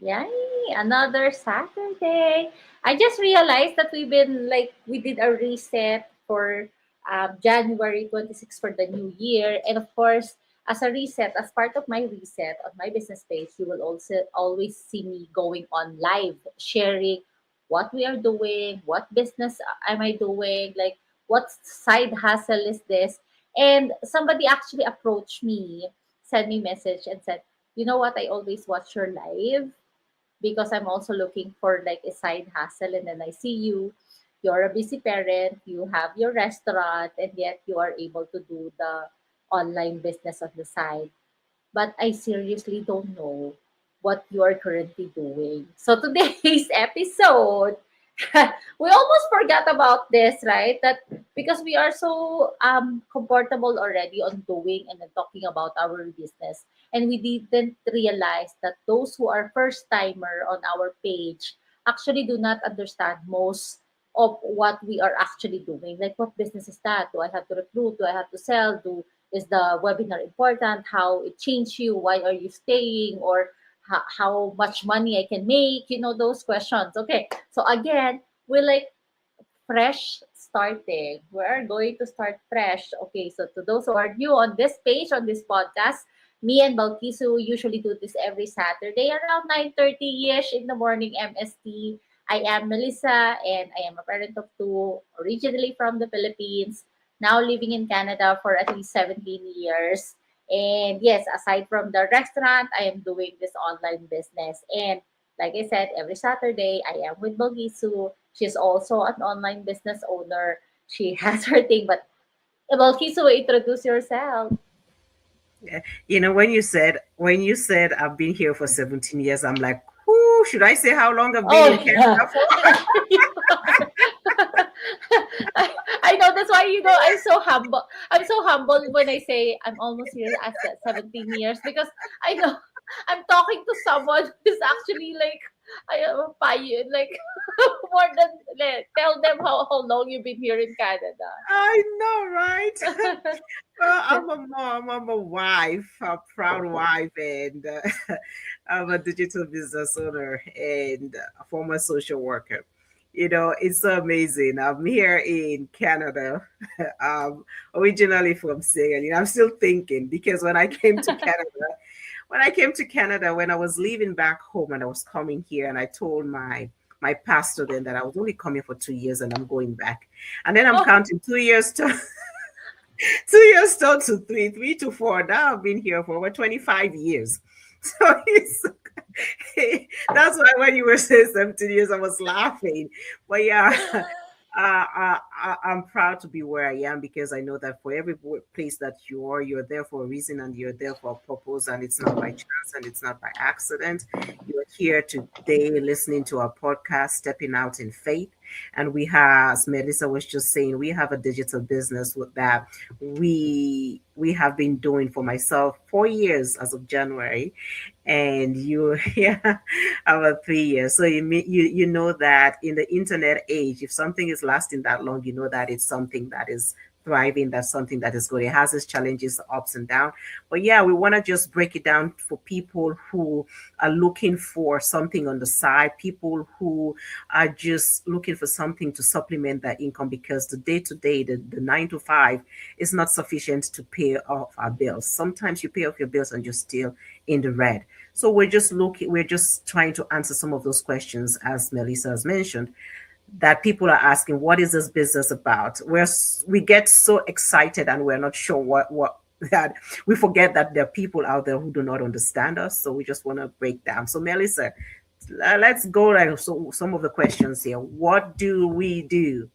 Yay! Another Saturday. I just realized that we did a reset for January 26th for the new year. And of course, as a reset, as part of my reset on my business page, you will also always see me going on live, sharing what we are doing, what business am I doing, like what side hustle is this. And somebody actually approached me, sent me message and said, you know what, I always watch your live because I'm also looking for like a side hustle. And then I see you're a busy parent, you have your restaurant, and yet you are able to do the online business on the side. But I seriously don't know what you are currently doing. So today's episode, we almost forgot about this, right? That because we are so comfortable already on doing and then talking about our business, and we didn't realize that those who are first timer on our page actually do not understand most of what we are actually doing. Like, what business is that? Do I have to recruit? Do I have to sell? Do Is the webinar important? How it changed you? Why are you staying? Or how much money I can make? Those questions. Okay. So again, we're like fresh starting. We're going to start fresh. Okay. So to those who are new on this page, on this podcast, me and Balkisu usually do this every Saturday around 9:30ish in the morning MST. I am Melissa and I am a parent of two, originally from the Philippines, now living in Canada for at least 17 years. And yes, aside from the restaurant, I am doing this online business. And like I said, every Saturday I am with Balkisu. She's also an online business owner. She has her thing, but Balkisu, introduce yourself. When you said I've been here for 17 years, I'm like, whoo, should I say how long I've been Oh in yeah. Canada for? I know that's why I'm so humble. I'm so humble when I say I'm almost here as 17 years because I know I'm talking to someone who's actually like I am a pioneer, like more than tell them how long you've been here in Canada. I know, right? Well, I'm a mom, I'm a wife, a proud wife, and I'm a digital business owner and a former social worker. It's so amazing. I'm here in Canada, originally from Sierra Leone. I'm still thinking because when I was leaving back home and I was coming here, and I told my pastor then that I was only coming for 2 years and I'm going back. And then I'm Oh, counting 2 years to 2 years to three to four. Now I've been here for over 25 years. So that's why when you were saying 17 years, I was laughing. But yeah, I'm proud to be where I am because I know that for every place that you're there for a reason and you're there for a purpose, and it's not by chance and it's not by accident. You're here today listening to our podcast, Stepping Out in Faith. And we have, as Melissa was just saying, we have a digital business with that we have been doing for myself 4 years as of January, and you yeah about 3 years. So you know that in the internet age, if something is lasting that long, you know that it's something that is thriving, that's something that is good. It has its challenges, ups and downs. But yeah, we want to just break it down for people who are looking for something on the side, people who are just looking for something to supplement their income, because the day to day, the 9 to 5 is not sufficient to pay off our bills. Sometimes you pay off your bills and you're still in the red. So we're just trying to answer some of those questions, as Melissa has mentioned, that people are asking, what is this business about? We get so excited and we're not sure what that we forget that there are people out there who do not understand us. So we just want to break down. So Melissa, let's go like so some of the questions here. What do we do?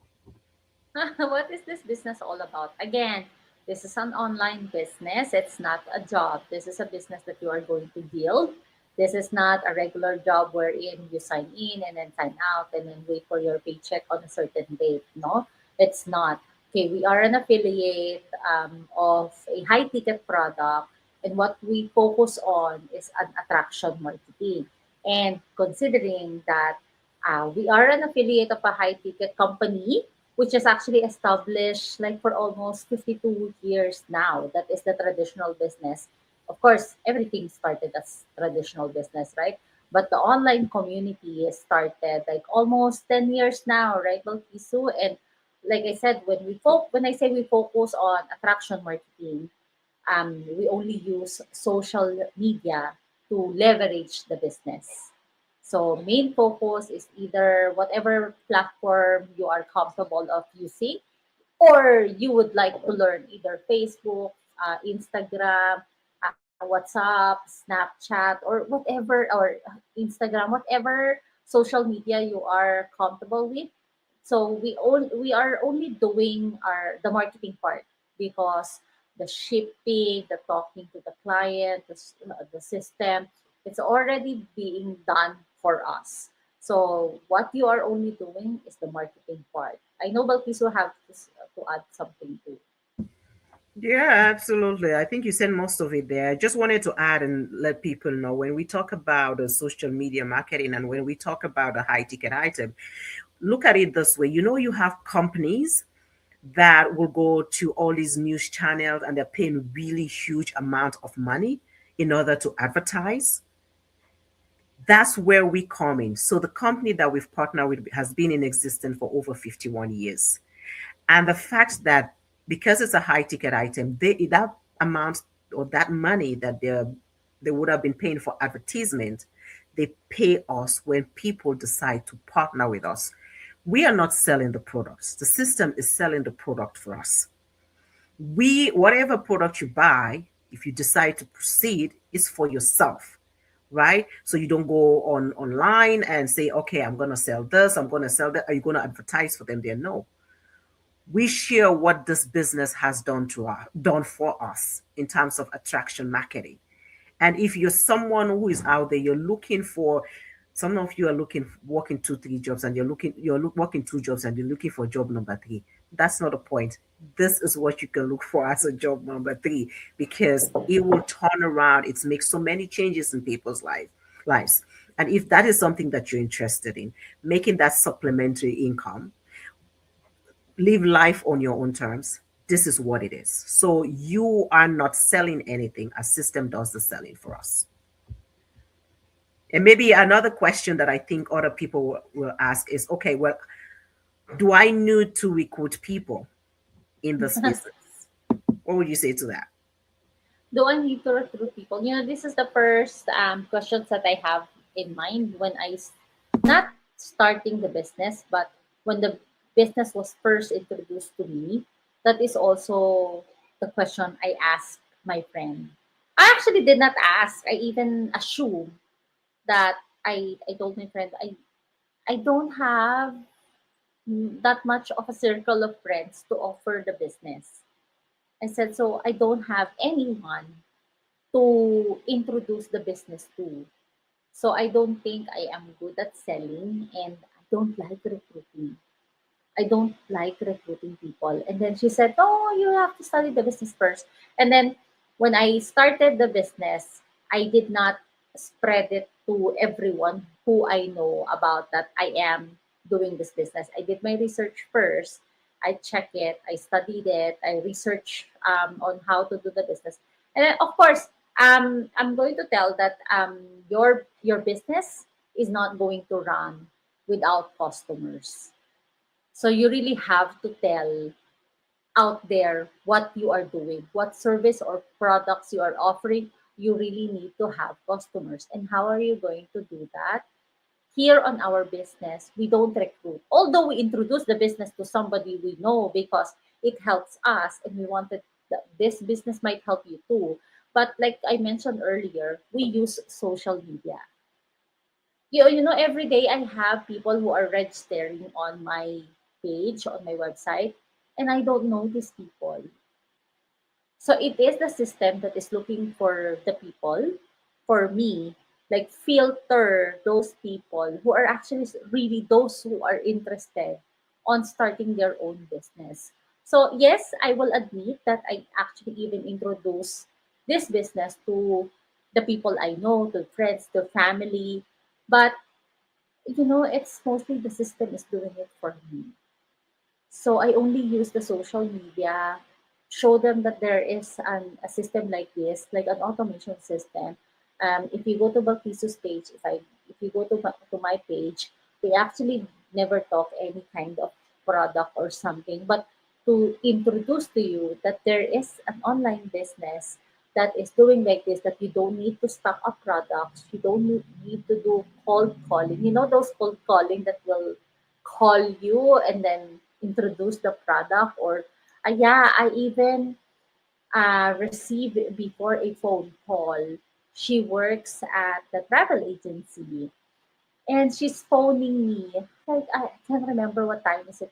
what is this business all about? Again, this is an online business. It's not a job. This is a business that you are going to build. This is not a regular job wherein you sign in and then sign out and then wait for your paycheck on a certain date. No, it's not. Okay, we are an affiliate of a high ticket product, and what we focus on is an attraction marketing. And considering that we are an affiliate of a high ticket company, which is actually established like for almost 52 years now. That is the traditional business. Of course, everything started as traditional business, right? But the online community is started like almost 10 years now, right, Balkisu? And like I said, when I say we focus on attraction marketing, we only use social media to leverage the business. So main focus is either whatever platform you are comfortable of using, or you would like to learn either Facebook, Instagram, WhatsApp, Snapchat, or whatever, or Instagram, whatever social media you are comfortable with. So we are only doing the marketing part, because the shipping, the talking to the client, the system, it's already being done for us. So what you are only doing is the marketing part. I know Balkis will have to add something too. Yeah, absolutely. I think you said most of it there. I just wanted to add and let people know when we talk about social media marketing and when we talk about a high ticket item, look at it this way. You know, you have companies that will go to all these news channels and they're paying really huge amount of money in order to advertise. That's where we come in. So the company that we've partnered with has been in existence for over 51 years. And the fact that because it's a high ticket item, that amount or that money that they would have been paying for advertisement, they pay us when people decide to partner with us. We are not selling the products. The system is selling the product for us. We Whatever product you buy, if you decide to proceed, is for yourself, right? So you don't go on online and say, okay, I'm going to sell this, I'm going to sell that. Are you going to advertise for them there? No, we share what this business has done for us in terms of attraction marketing. And if you're someone who is out there, you're looking for, some of you are looking, working two, three jobs, and working two jobs, and you're looking for job number three. That's not the point. This is what you can look for as a job number three, because it will turn around. It's make so many changes in people's lives. And if that is something that you're interested in, making that supplementary income, live life on your own terms. This is what it is. So you are not selling anything. A system does the selling for us. And maybe another question that I think other people will ask is, okay, well, do I need to recruit people in this business? What would you say to that? Do I need to recruit people? This is the first questions that I have in mind when not starting the business, but when the business was first introduced to me. That is also the question I asked my friend. I actually did not ask. I even assumed that I told my friend I don't have that much of a circle of friends to offer the business. I said, so I don't have anyone to introduce the business to. So I don't think I am good at selling, and I don't like recruiting. I don't like recruiting people. And then she said, "Oh, you have to study the business first." And then when I started the business, I did not spread it to everyone who I know about that I am doing this business. I did my research first. I check it, I studied it, I research on how to do the business. And then, of course, I'm going to tell that your business is not going to run without customers. So you really have to tell out there what you are doing, what service or products you are offering. You really need to have customers. And how are you going to do that? Here on our business, we don't recruit. Although we introduce the business to somebody we know because it helps us and we wanted this business might help you too. But like I mentioned earlier, we use social media. Every day I have people who are registering on my page, on my website, and I don't know these people. So it is the system that is looking for the people, for me, like filter those people who are actually really those who are interested on starting their own business. So yes, I will admit that I actually even introduce this business to the people I know, to friends, to family, but it's mostly the system is doing it for me. So I only use the social media, show them that there is a system like this, like an automation system. If you go to Balkiso's page, if you go to my page, we actually never talk any kind of product or something, but to introduce to you that there is an online business that is doing like this, that you don't need to stock up products, you don't need to do cold calling. You know those cold calling that will call you and then introduce the product, or yeah, I even received before a phone call. She works at the travel agency and she's phoning me. Like, I can't remember what time is it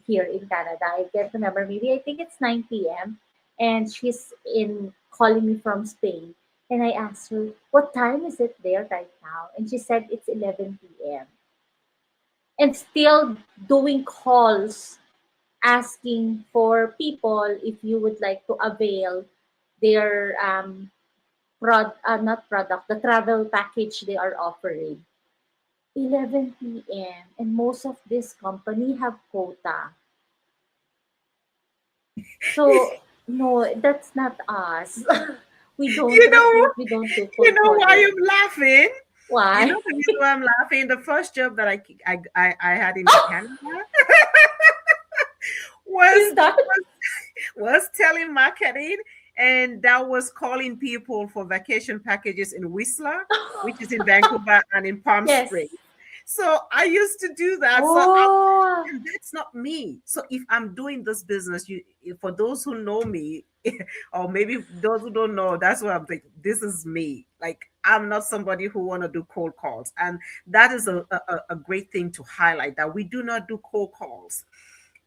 here in Canada. I can't remember. Maybe I think it's 9 p.m. And she's in calling me from Spain. And I asked her, what time is it there right now? And she said it's 11 p.m. And still doing calls asking for people if you would like to avail their not product, the travel package they are offering. 11 p.m. and most of this company have quota. So no, that's not us. We don't You know, recruit, we don't do you cold know why calling. I'm laughing? You know Why? the reason why I'm laughing? The first job that I had in Canada was Is that was telemarketing, and that was calling people for vacation packages in Whistler, which is in Vancouver, and in Palm yes. Springs. So I used to do that. Oh And that's not me. So if I'm doing this business, for those who know me, or maybe those who don't know, that's what I'm thinking. This is me. Like, I'm not somebody who want to do cold calls, and that is a great thing to highlight, that we do not do cold calls.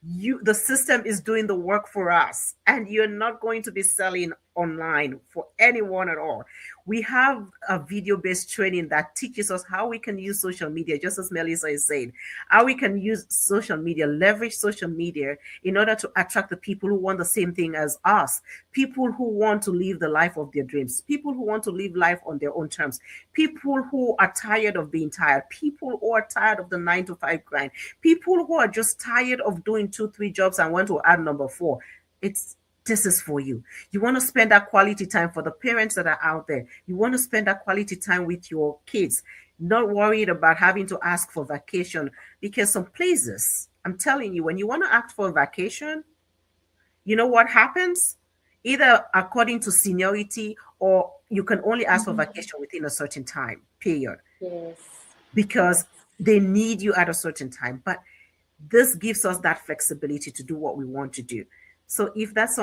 The system is doing the work for us, and you're not going to be selling online for anyone at all. We have a video based training that teaches us how we can use social media, just as Melissa is saying, how we can use social media, leverage social media in order to attract the people who want the same thing as us, people who want to live the life of their dreams, people who want to live life on their own terms, people who are tired of being tired, people who are tired of the 9 to 5 grind, people who are just tired of doing two, three jobs and want to add number four. It's This is for you. You want to spend that quality time for the parents that are out there. You want to spend that quality time with your kids, not worried about having to ask for vacation, because some places, I'm telling you, when you want to ask for a vacation, you know what happens? Either according to seniority, or you can only ask for mhm. vacation within a certain time period, Yes. because Yes. they need you at a certain time. But this gives us that flexibility to do what we want to do. So if that's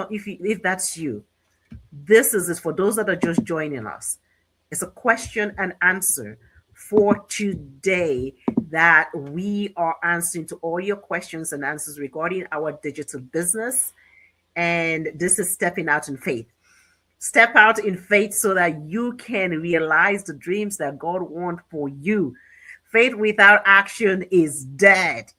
you, this is it for those that are just joining us. It's a question and answer for today, that we are answering to all your questions and answers regarding our digital business. And this is stepping out in faith. Step out in faith so that you can realize the dreams that God wants for you. Faith without action is dead.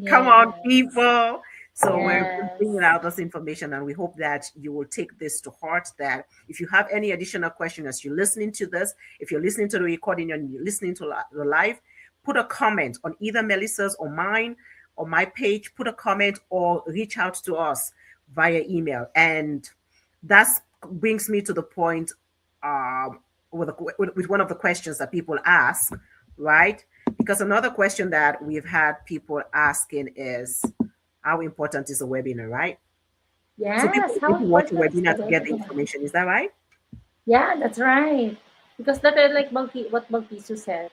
Come on, Yes. people. So we're bringing Yes. out this information, and we hope that you will take this to heart. That if you have any additional question as you're listening to this, if you're listening to the recording and you're listening to the live, put a comment on either Melissa's or mine or my page. Put a comment or reach out to us via email. And that brings me to the point, with one of the questions that people ask, right? Because another question that we've had people asking is, how important is a webinar, right? So people Yes. How need to watch a important is the webinar to get the webinar? information. Is that right? Yeah, that's right. Because that is like what Balkisu said.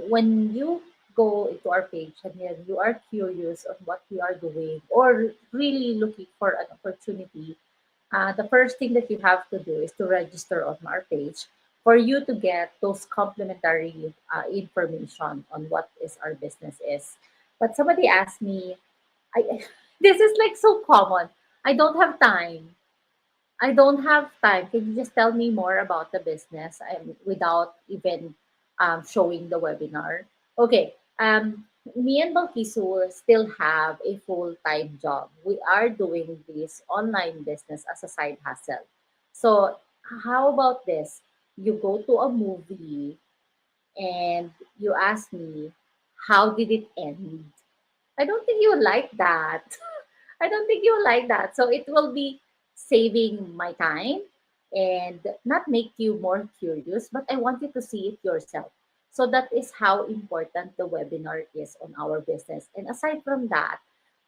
When you go into our page and then you are curious on what we are doing or really looking for an opportunity, the first thing that you have to do is to register on our page for you to get those complimentary information on what is our business is. But somebody asked me, I this is like so common. I don't have time. I don't have time. Can you just tell me more about the business without even showing the webinar? Okay. Me and Balkisu still have a full-time job. We are doing this online business as a side hustle. So how about this? You go to a movie and you ask me, how did it end? I don't think you like that. I don't think you like that. So it will be saving my time. and not make you more curious, but I want you to see it yourself. So that is how important the webinar is on our business. And aside from that,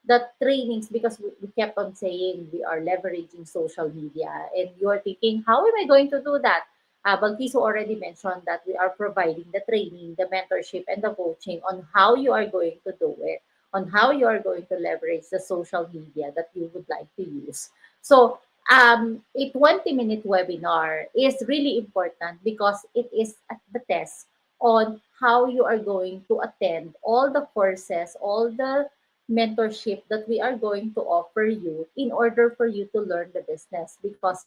the trainings, because we kept on saying we are leveraging social media, and you're thinking, how am I going to do that? Balkiso already mentioned that we are providing the training, the mentorship, and the coaching on how you are going to do it, on how you are going to leverage the social media that you would like to use. So, a 20-minute webinar is really important because it is at the test on how you are going to attend all the courses, all the mentorship that we are going to offer you in order for you to learn the business. Because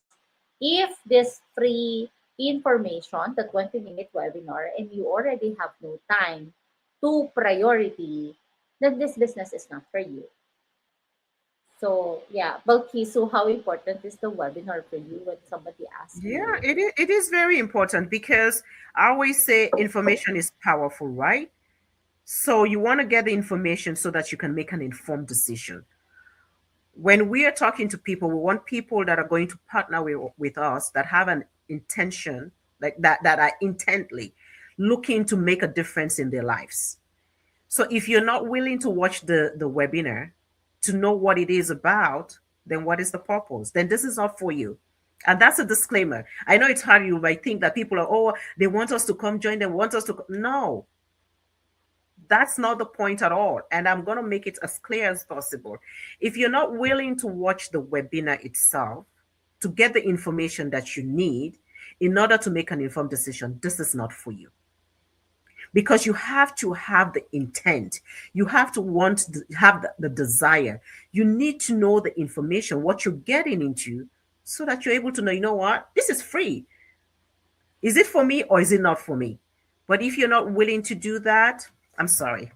if this free information, the 20-minute webinar, and you already have no time to priority, then this business is not for you. So yeah, Balki, so how important is the webinar for you when somebody asks Yeah, you? it is very important because I always say information is powerful, right? So you want to get the information so that you can make an informed decision. When we are talking to people, we want people that are going to partner with us that have an intention, like that are intently looking to make a difference in their lives. So if you're not willing to watch the webinar to know what it is about, then what is the purpose? Then this is not for you. And that's a disclaimer. I know it's hard. You might think that people are, oh, they want us to come join them, want us to. No, that's not the point at all. And I'm going to make it as clear as possible. If you're not willing to watch the webinar itself to get the information that you need in order to make an informed decision, this is not for you, because you have to have the intent, you have to want to have the desire, you need to know the information, what you're getting into, so that you're able to know, you know what, this is free. Is it for me or is it not for me? But if you're not willing to do that, I'm sorry.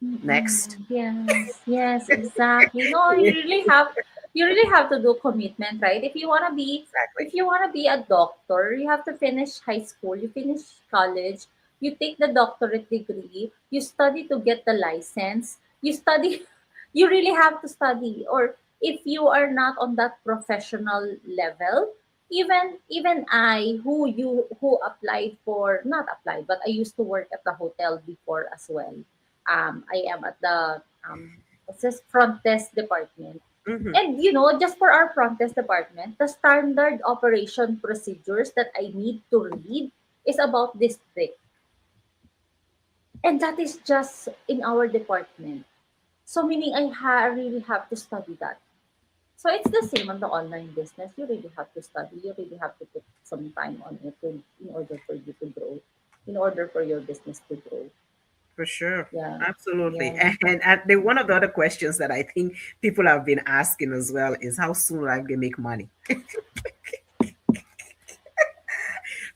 Next. Mm-mm. Yes, yes, exactly. No, you really have to do commitment, right? Exactly. If you wanna be a doctor, you have to finish high school, you finish college, you take the doctorate degree, you study to get the license, you study, you really have to study. Or if you are not on that professional level, even I, who applied for, not applied, but I used to work at the hotel before as well. I am at the what's this, front desk department. Hmm. And just for our front desk department, the standard operation procedures that I need to read is about this trick. And that is just in our department. So meaning really have to study that. So it's the same on the online business. You really have to study. You really have to put some time on it in order for you to grow, in order for your business to grow. For sure. Yeah. Absolutely. Yeah. And one of the other questions that I think people have been asking as well is, how soon will I make money?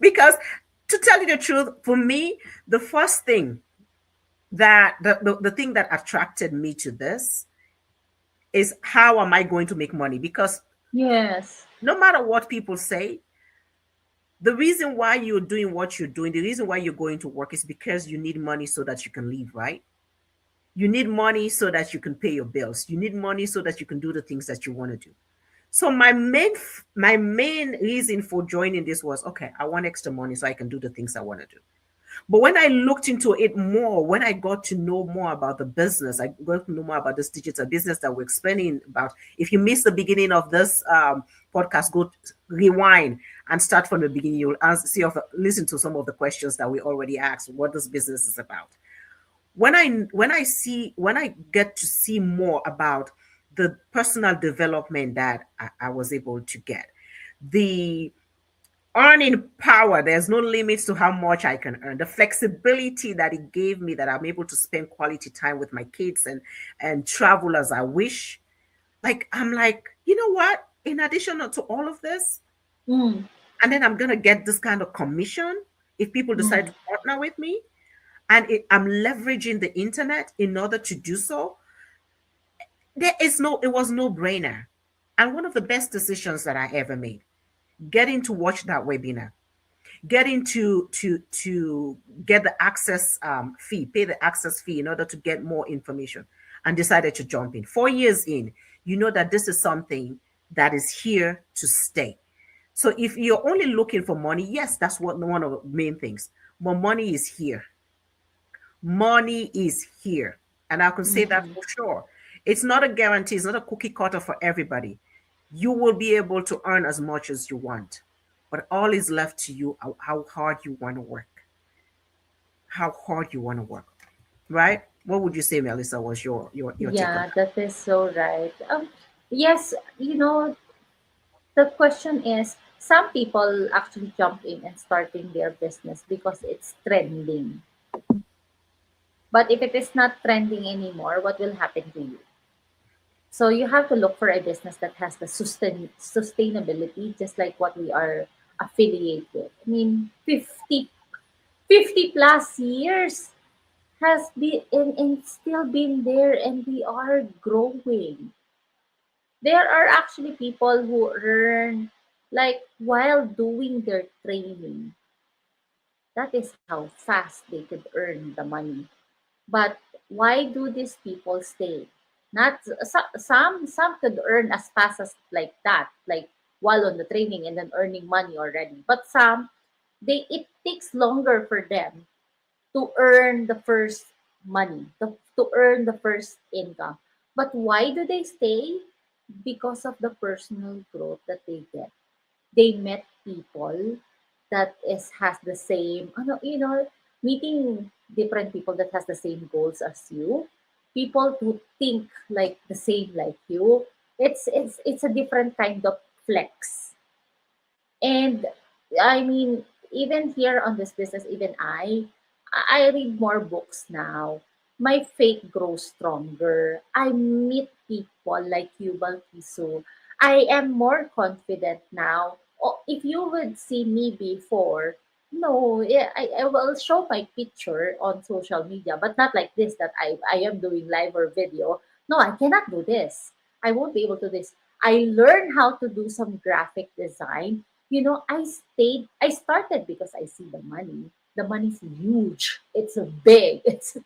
Because to tell you the truth, for me, the first thing that the thing that attracted me to this is, how am I going to make money? Because Yes. no matter what people say, the reason why you're doing what you're doing, the reason why you're going to work is because you need money so that you can live, right? You need money so that you can pay your bills. You need money so that you can do the things that you want to do. So my main reason for joining this was, okay, I want extra money so I can do the things I want to do. But when I looked into it more, when I got to know more about the business, I got to know more about this digital business that we're explaining about. If you missed the beginning of this podcast, go rewind and start from the beginning. You'll listen to some of the questions that we already asked, what this business is about. When I get to see more about the personal development that I was able to get, the earning power, there's no limits to how much I can earn, the flexibility that it gave me, that I'm able to spend quality time with my kids and travel as I wish. Like, I'm like, you know what, in addition to all of this, Mm, and then I'm gonna get this kind of commission if people decide mm, to partner with me, and I'm leveraging the internet in order to do so. It was no brainer, and one of the best decisions that I ever made, getting to watch that webinar, getting to get the access fee, pay the access fee in order to get more information, and decided to jump in. 4 years in, you know that this is something that is here to stay. So if you're only looking for money, yes, that's what one of the main things. But money is here. Money is here. And I can say that Mm-hmm. for sure. It's not a guarantee, it's not a cookie cutter for everybody. You will be able to earn as much as you want. But all is left to you how hard you want to work. How hard you want to work. Right? What would you say, Melissa, was your take on Yeah, that is so right. Yes, the question is, some people actually jump in and starting their business because it's trending. But if it is not trending anymore, what will happen to you? So you have to look for a business that has the sustainability, just like what we are affiliated with. I mean, 50 plus years has been and still been there, and we are growing. There are actually people who earn like while doing their training. That is how fast they could earn the money. But why do these people stay? Not some could earn as fast as like that, like while on the training and then earning money already. But some, they it takes longer for them to earn the first money, to earn the first income. But why do they stay? Because of the personal growth that they get. They met people that is has the same, meeting different people that has the same goals as you, people who think like the same like you. It's a different kind of flex. And I mean, even here on this business, even I read more books now. My faith grows stronger. I meet people like you, Balkisu. I am more confident now. Oh, if you would see me before, no, yeah, I will show my picture on social media, but not like this that I am doing live or video. No, I cannot do this. I won't be able to do this. I learned how to do some graphic design. I started because I see the money. The money's huge. It's big. It's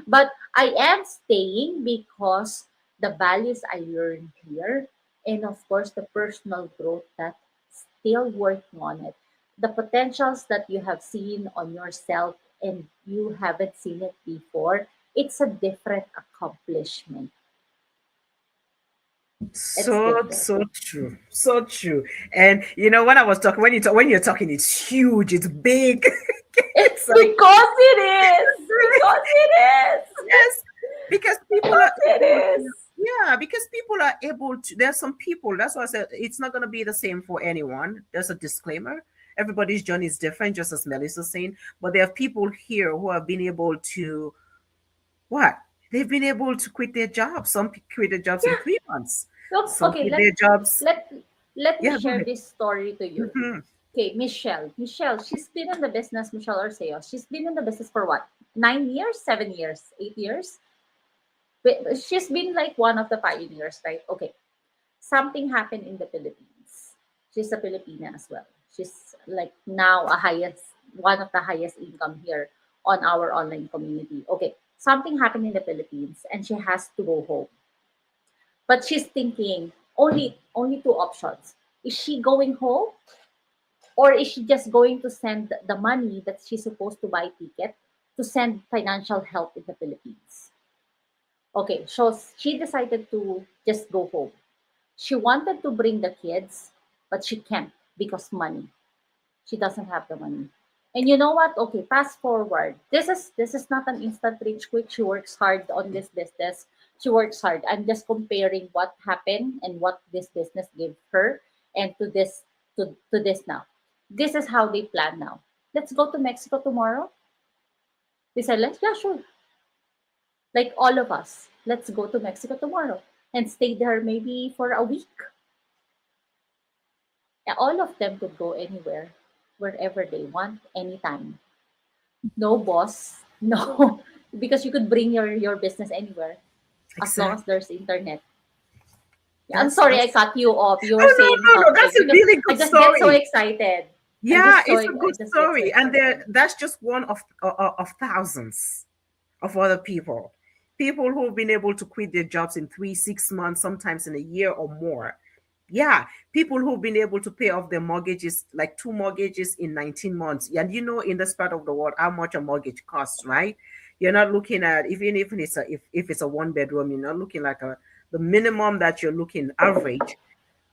but I am staying because the values I learned here, and of course the personal growth that still working on it. The potentials that you have seen on yourself and you haven't seen it before, it's a different accomplishment. It's different. so true, so true. And you know, when I was talking, when you're talking, it's huge, it's big. It's It's like because it is. Because it is. yes, because people are Because it able is. to, yeah, because people are able to. There's some people. That's why I said it's not going to be the same for anyone. There's a disclaimer. Everybody's journey is different, just as Melissa's saying. But there are people here who have been able to what? They've been able to quit their jobs. Some quit their jobs in Yeah. 3 months. So, Some okay, quit their jobs. let let me Yeah, go share ahead. this story to you. Hmm. Okay, Michelle. Michelle, she's been in the business, Michelle Arceo. She's been in the business for what? 9 years, 7 years, 8 years? She's been like one of the pioneers, right? Okay. Something happened in the Philippines. She's a Filipina as well. She's like now one of the highest income here on our online community. Okay. Something happened in the Philippines and she has to go home. But she's thinking only two options. Is she going home, or is she just going to send the money that she's supposed to buy ticket to send financial help in the Philippines? Okay, so she decided to just go home. She wanted to bring the kids, but she can't because money. She doesn't have the money. And you know what? Okay, fast forward. This is not an instant rich quick. She works hard on this business. She works hard. I'm just comparing what happened and what this business gave her and to this now. This is how they plan now. Let's go to Mexico tomorrow. They said, let's, yeah, sure. Like all of us, let's go to Mexico tomorrow and stay there maybe for a week. Yeah, all of them could go anywhere, wherever they want, anytime. No boss, no, because you could bring your business anywhere as long as Exactly. there's internet. Yeah, I'm sorry I That's. cut you off. You were Oh saying no, no, no! something That's a because really I good just get so story. excited. Yeah, it's a I good just get so story, and excited. that's just one of thousands of other people who've been able to quit their jobs in 3, 6 months, sometimes in a year or more. Yeah, people who've been able to pay off their mortgages, like two mortgages in 19 months. And you know, in this part of the world, how much a mortgage costs, right? You're not looking at, even if it's if it's a one bedroom, you're not looking like a the minimum that you're looking average,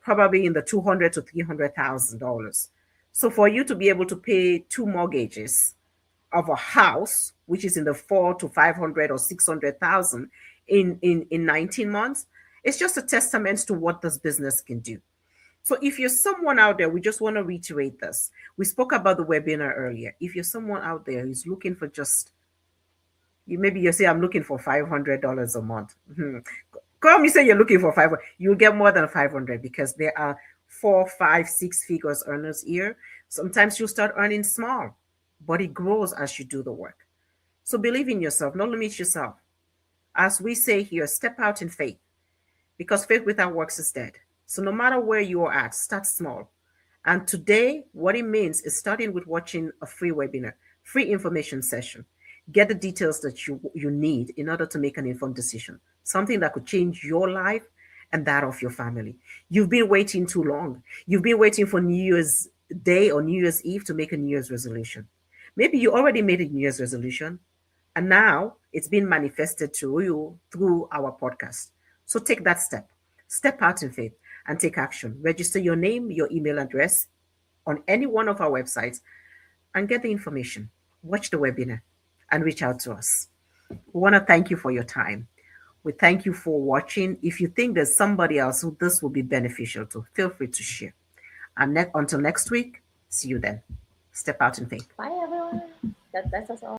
probably in the 200 to $300,000. So for you to be able to pay two mortgages of a house, which is in the 4 to 500 or 600,000 in 19 months, it's just a testament to what this business can do. So if you're someone out there, we just want to reiterate this. We spoke about the webinar earlier. If you're someone out there who's looking for just, you maybe you say, I'm looking for $500 a month. Come, you say you're looking for 500, you'll get more than 500 because there are 4, 5, 6 figures earners here. Sometimes you start earning small, but it grows as you do the work. So believe in yourself, not limit yourself. As we say here, step out in faith because faith without works is dead. So no matter where you are at, start small. And today, what it means is starting with watching a free webinar, free information session. Get the details that you need in order to make an informed decision, something that could change your life and that of your family. You've been waiting too long. You've been waiting for New Year's Day or New Year's Eve to make a New Year's resolution. Maybe you already made a New Year's resolution, and now it's been manifested to you through our podcast. So take that step. Step out in faith and take action. Register your name, your email address on any one of our websites and get the information. Watch the webinar and reach out to us. We want to thank you for your time. We thank you for watching. If you think there's somebody else who this will be beneficial to, feel free to share. And until next week, see you then. Step out in faith. Bye, everyone. That's us all.